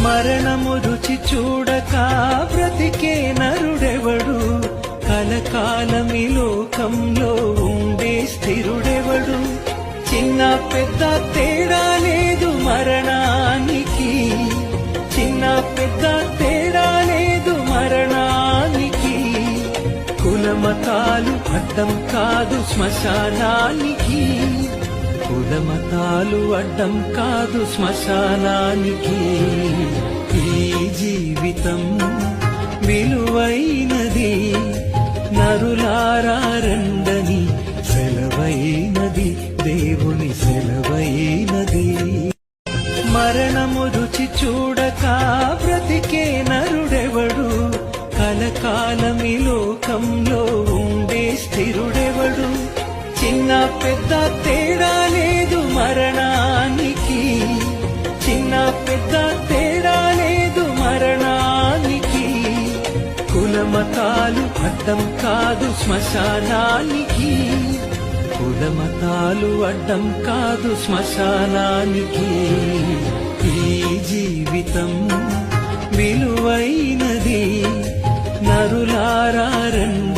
మరణము రుచి చూడక బ్రతికే నరుడెవడు, కలకాలమి లోకంలో ఉండే స్థిరుడెవడు. చిన్న పెద్ద తేడా లేదు మరణానికి, చిన్న పెద్ద తేడా లేదు మరణానికి. కులమతాలు అడ్డం కాదు శ్మశానానికి, కులమతాలు అడ్డం కాదు శ్మశానానికి. ఈ జీవితం విలువైనది, నరులారా రండని సెలవైనది, దేవుని సెలవైనది. మరణము రుచి చూడక బ్రతికే నరుడెవడు, కలకాలమి లోకంలో ఉండే స్థిరుడెవడు. చిన్న పెద్ద తేడా లేదు మరణానికి, చిన్న పెద్ద తేడా లేదు మరణానికి. కులమతాలు అడ్డం కాదు శ్మశానానికి, కులమతాలు అడ్డం కాదు శ్మశానానికి. ఈ జీవితం విలువైనది, నరులారా రండి